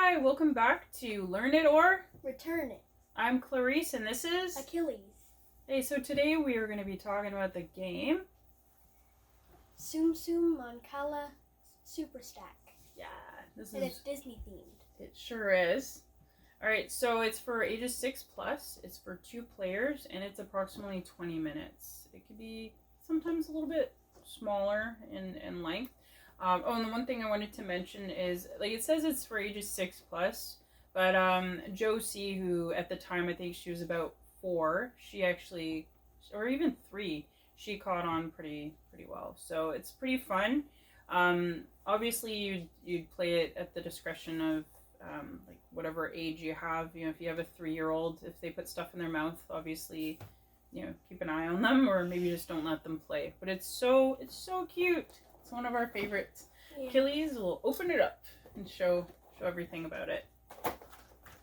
Hi, welcome back to Learn It or Return It. I'm Clarisse and this is Achilles. Hey, so today we are going to be talking about the game Tsum Tsum Mancala Super Stack. Yeah, And it's Disney themed. It sure is. Alright, so it's for ages 6 plus, it's for 2 players, and it's approximately 20 minutes. It could be sometimes a little bit smaller in length. And the one thing I wanted to mention is, like, it says it's for ages 6 plus, but Josie, who at the time I think she was about 4, she actually, or even 3, she caught on pretty well. So it's pretty fun. Obviously you'd play it at the discretion of like whatever age you have. You know, if you have a 3-year-old, if they put stuff in their mouth, obviously, you know, keep an eye on them, or maybe just don't let them play. But it's so cute. It's one of our favorites. Yeah. Achilles will open it up and show everything about it.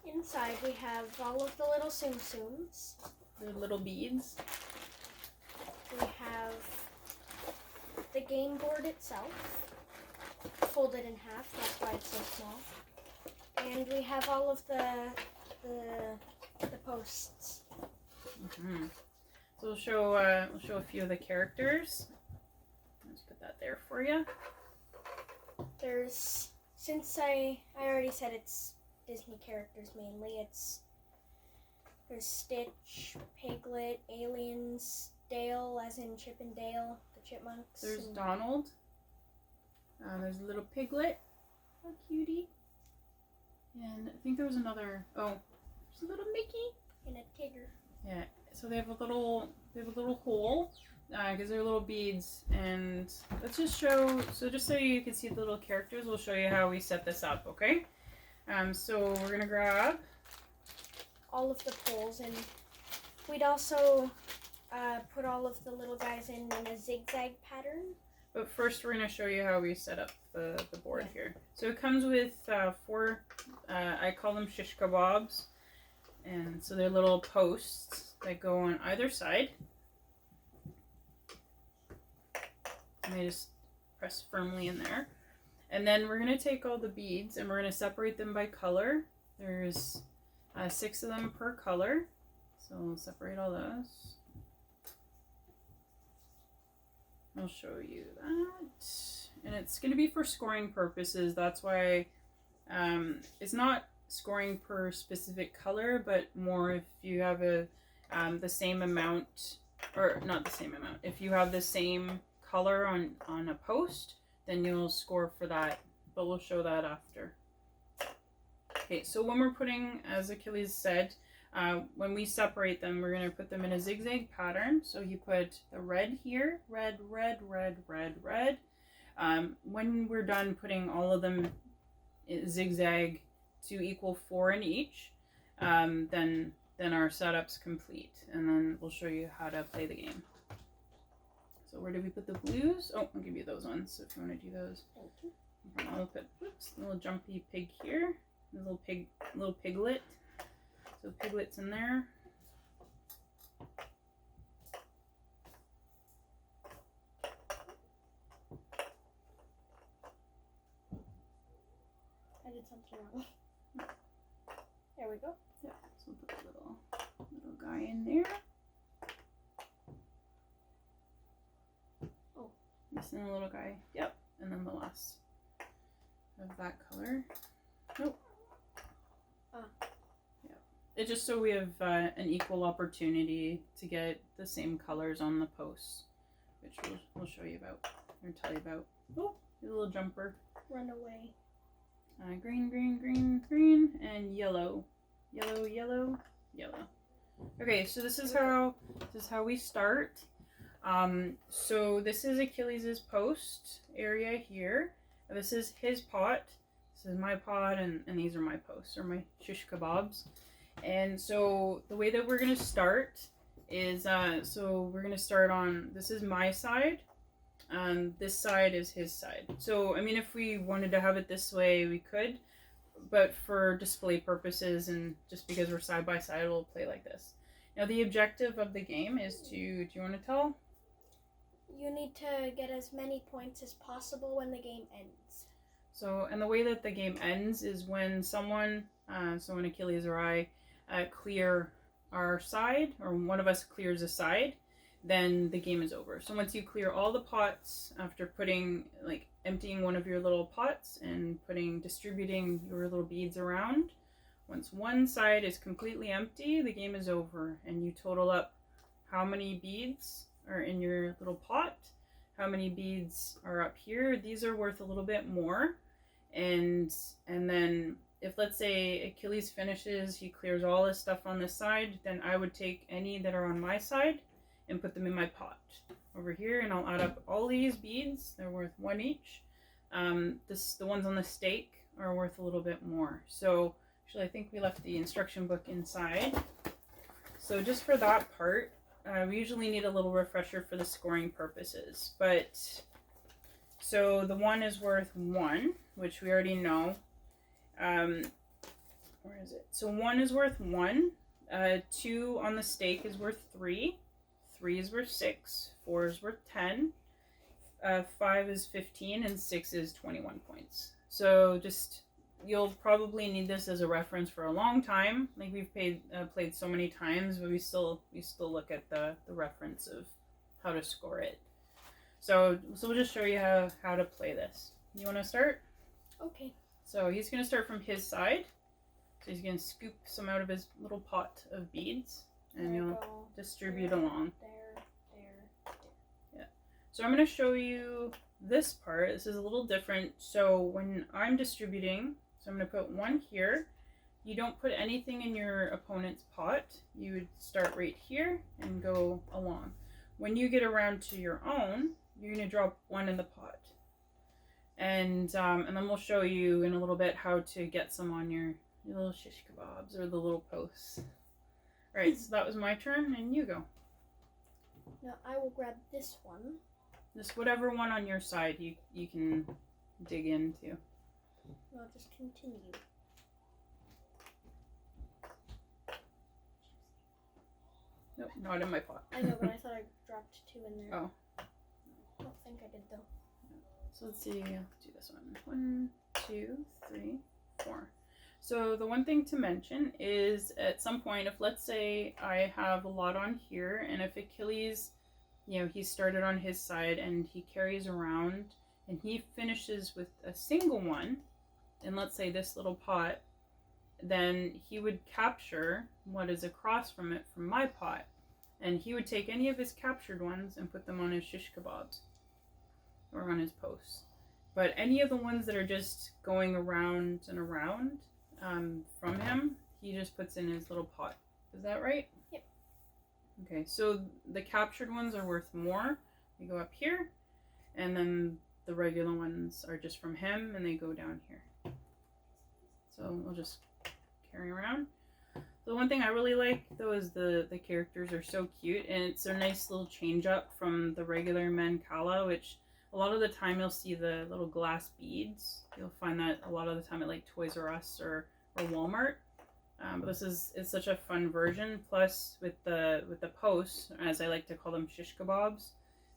Inside we have all of the little Tsum Tsums. The little beads. We have the game board itself, folded in half. That's why it's so small. And we have all of the posts. Mm-hmm. So we'll show a few of the characters. Let's put that there for you. There's, since I already said it's Disney characters mainly, there's Stitch, Piglet, Aliens, Dale, as in Chip and Dale, the chipmunks. There's Donald. There's a little Piglet, a cutie. And I think there was another. Oh, there's a little Mickey and a Tigger. Yeah. So they have a little hole because they're little beads. And let's just show. So just so you can see the little characters, we'll show you how we set this up. Okay. So we're gonna grab all of the poles, and we'd also put all of the little guys in a zigzag pattern. But first we're going to show you how we set up the board here. So it comes with 4, I call them shish kebabs. And so they're little posts that go on either side. And they just press firmly in there. And then we're going to take all the beads and we're going to separate them by color. There's 6 of them per color. So we'll separate all those. I'll show you that. And it's going to be for scoring purposes. That's why it's not scoring per specific color, but more if you have the same amount, or not the same amount. If you have the same color on a post, then you'll score for that. But we'll show that after. Okay, so when we're putting, as Achilles said, when we separate them, we're going to put them in a zigzag pattern. So you put the red here, red, red, red, red, red. When we're done putting all of them zigzag to equal 4 in each, then our setup's complete. And then we'll show you how to play the game. So where did we put the blues? Oh, I'll give you those ones so if you want to do those. Thank you. I'll put, whoops, a little jumpy pig here, a little piglet. So Piglet's in there. I did something wrong. There we go. Yeah, so we'll put a little guy in there. Oh. Missing a little guy. Yep. And then the last of that color. Nope. It's just so we have an equal opportunity to get the same colors on the posts, which we'll show you about, or tell you about. Oh, a little jumper. Run away. Green, green, green, green, and yellow. Yellow, yellow, yellow. Okay, so this is how we start. So this is Achilles' post area here. This is his pot. This is my pot, and these are my posts, or my shish kebabs. And so the way that we're going to start is, so we're going to start on, this is my side, this side is his side. So, I mean, if we wanted to have it this way, we could, but for display purposes and just because we're side by side, we'll play like this. Now, the objective of the game is to, do you want to tell? You need to get as many points as possible when the game ends. So, and the way that the game ends is when someone, so when Achilles or I, clear our side, or one of us clears a side, then the game is over. So once you clear all the pots after putting, like, emptying one of your little pots and distributing your little beads around, once one side is completely empty, the game is over, and you total up how many beads are in your little pot, how many beads are up here. These are worth a little bit more, and then if, let's say, Achilles finishes, he clears all this stuff on this side, then I would take any that are on my side and put them in my pot over here, and I'll add up all these beads. They're worth 1 each. The ones on the stake are worth a little bit more. So actually, I think we left the instruction book inside. So just for that part, we usually need a little refresher for the scoring purposes. But so the 1 is worth 1, which we already know. Where is it? So 1 is worth 1. 2 on the stake is worth 3. 3 is worth 6. 4 is worth 10. 5 is 15, and 6 is 21 points. So just, you'll probably need this as a reference for a long time. Like, we've played so many times, but we still look at the reference of how to score it. So we'll just show you how to play this. You want to start? Okay. So he's going to start from his side. So he's going to scoop some out of his little pot of beads, and you'll distribute along. There. Yeah. So I'm going to show you this part. This is a little different. So when I'm distributing, so I'm going to put 1 here. You don't put anything in your opponent's pot. You would start right here and go along. When you get around to your own, you're going to drop 1 in the pot. And then we'll show you in a little bit how to get some on your little shish kebabs or the little posts. All right, so that was my turn, and you go. Now I will grab this one. Just whatever one on your side you can dig into. I'll just continue. Nope, not in my pot. I know, but I thought I dropped 2 in there. Oh. I don't think I did, though. So let's see, do this one. 1, 2, 3, 4. So the one thing to mention is, at some point, if, let's say, I have a lot on here, and if Achilles, he started on his side and he carries around and he finishes with a single one, and let's say this little pot, then he would capture what is across from it from my pot, and he would take any of his captured ones and put them on his shish kebabs or on his posts. But any of the ones that are just going around and around from him, he just puts in his little pot. Is that right? Yep. Okay, so the captured ones are worth more. They go up here, and then the regular ones are just from him, and they go down here. So we'll just carry around. The one thing I really like, though, is the characters are so cute, and it's a nice little change up from the regular Mancala, which a lot of the time you'll see the little glass beads. You'll find that a lot of the time at like Toys R Us or Walmart. But it's such a fun version. Plus with the posts, as I like to call them, shish kebabs,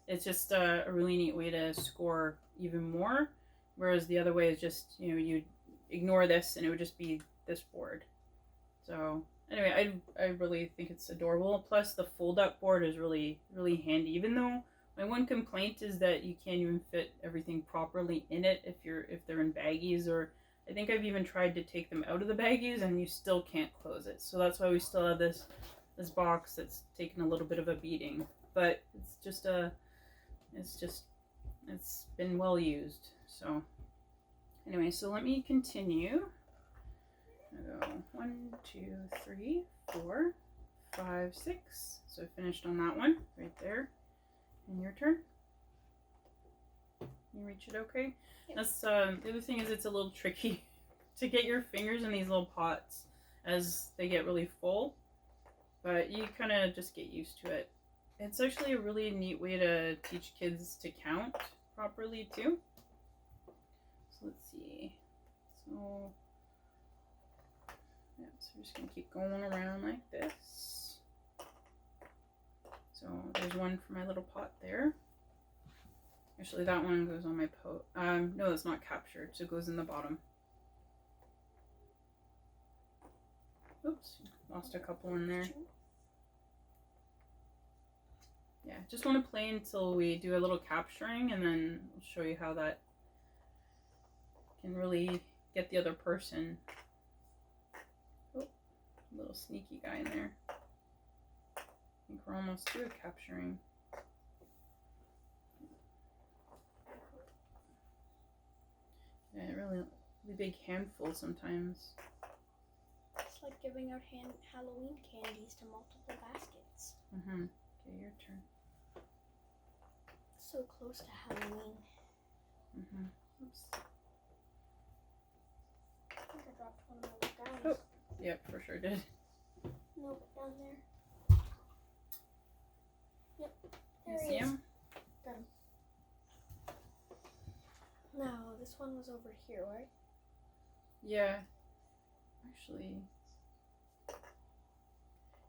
it's just a really neat way to score even more. Whereas the other way is just, you'd ignore this and it would just be this board. So anyway, I really think it's adorable. Plus the fold up board is really, really handy, even though my one complaint is that you can't even fit everything properly in it if they're in baggies, or I think I've even tried to take them out of the baggies and you still can't close it. So that's why we still have this box that's taken a little bit of a beating. But it's been well used. So anyway, so let me continue. I'll go 1, 2, 3, 4, 5, 6. So I finished on that one right there. And your turn. You reach it okay? Yep. That's the other thing is it's a little tricky to get your fingers in these little pots as they get really full, but you kind of just get used to it. It's actually a really neat way to teach kids to count properly too. So let's see. So we're just gonna keep going around like this. So there's one for my little pot there. Actually, that one goes on my no, that's not captured, so it goes in the bottom. Oops, lost a couple in there. Yeah, just want to play until we do a little capturing, and then I'll show you how that can really get the other person. Oh, little sneaky guy in there. I think we're almost through capturing. Yeah, really big handful sometimes. It's like giving out Halloween candies to multiple baskets. Mm-hmm. Okay, your turn. So close to Halloween. Mm-hmm. Oops. I think I dropped one of those guys. Oh, yep, for sure did. Nope, down there. Yep, there You he see is. him? Got him. Now, this one was over here, right? Yeah. Actually.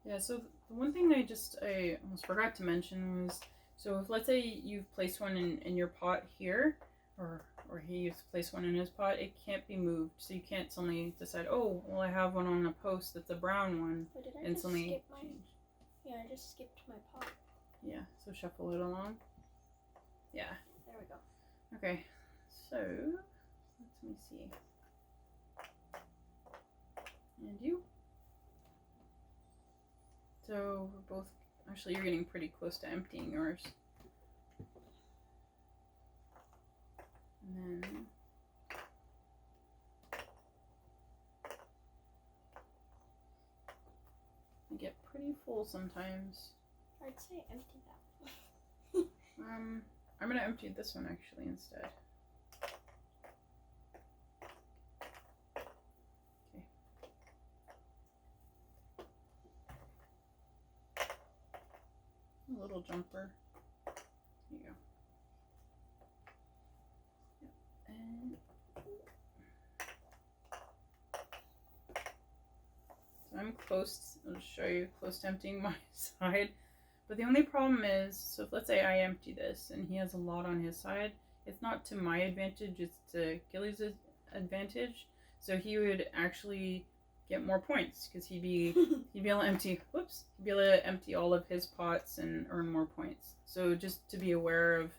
Yeah, so the one thing I almost forgot to mention was, so if let's say you've placed one in your pot here, or he's placed one in his pot, it can't be moved. So you can't suddenly decide, oh, well, I have one on a post that's a brown one, But did I and just suddenly skip my... change. Yeah, I just skipped my pot. Yeah, so shuffle it along. Yeah. There we go. Okay, so let me see. And you? So we're both, actually you're getting pretty close to emptying yours. And then I get pretty full sometimes. I'd say empty that one. I'm gonna empty this one actually instead. Okay. A little jumper. There you go. Yep. And so I'm close. I'll show you close to emptying my side. But the only problem is, so if let's say I empty this and he has a lot on his side, it's not to my advantage, it's to Achilles' advantage. So he would actually get more points because he'd be able to empty. Whoops, he'd be able to empty all of his pots and earn more points. So just to be aware of,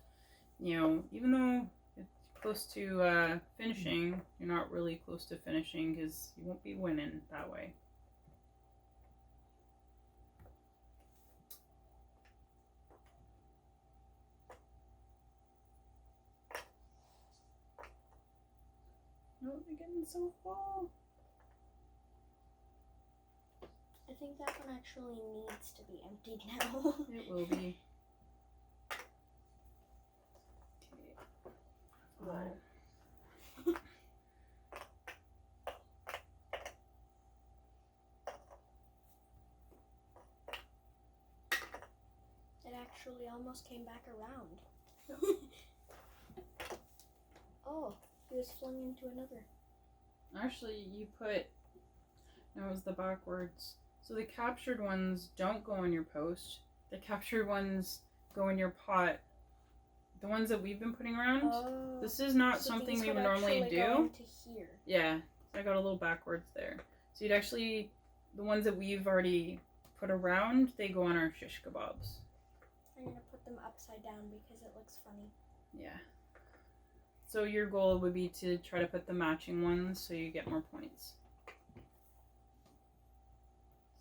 even though it's close to finishing, you're not really close to finishing because you won't be winning that way. No, they're getting so full. I think that one actually needs to be emptied now. It will be. Okay. Whoa. It actually almost came back around. Oh, he was flung into another. Actually, you put, that was the backwards. So the captured ones don't go in your post. The captured ones go in your pot. The ones that we've been putting around, this is not so something these we would would normally actually do. go into here. Yeah, so I got a little backwards there. So you'd actually, the ones that we've already put around, they go on our shish kebabs. I'm gonna put them upside down because it looks funny. Yeah. So your goal would be to try to put the matching ones so you get more points.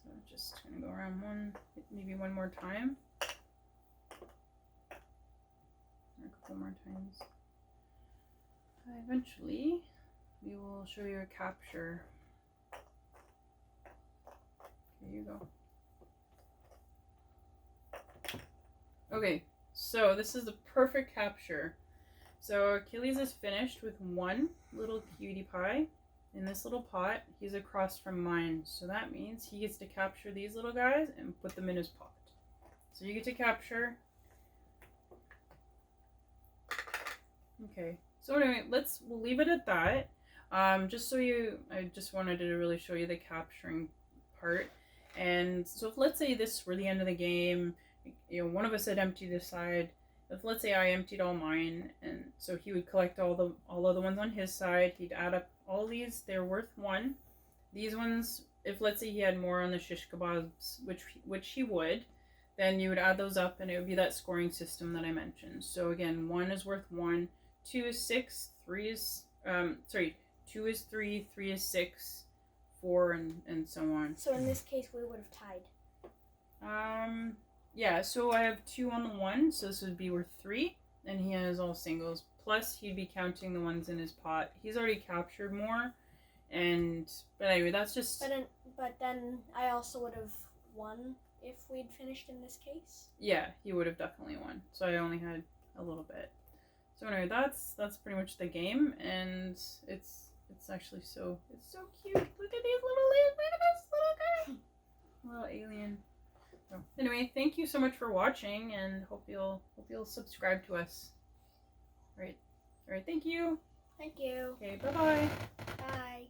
So just gonna go around maybe one more time. Or a couple more times. Eventually, we will show you a capture. Here you go. Okay, so this is the perfect capture. So Achilles is finished with one little cutie pie in this little pot. He's across from mine, so that means he gets to capture these little guys and put them in his pot. So you get to capture. Okay, so anyway, we'll leave it at that. I just wanted to really show you the capturing part. And so if let's say this were the end of the game, one of us had emptied this side, if let's say I emptied all mine, and so he would collect all of the ones on his side. He'd add up all these. They're worth 1. These ones, if let's say he had more on the shish kebabs, which he would, then you would add those up, and it would be that scoring system that I mentioned. So again, 1 is worth 1, 2 is 6, 3 is 2 is 3, 3 is 6, 4, and so on. So in this case, we would have tied. Yeah, so I have 2 on the 1, so this would be worth 3, and he has all singles. Plus, he'd be counting the ones in his pot. He's already captured more, but anyway, that's just... But then I also would have won if we'd finished in this case. Yeah, he would have definitely won. So I only had a little bit. So anyway, that's pretty much the game, and it's actually it's so cute. Look at these look at this little guy, little alien. So anyway, thank you so much for watching, and hope you'll subscribe to us. All right, thank you. Thank you. Okay, bye. Bye.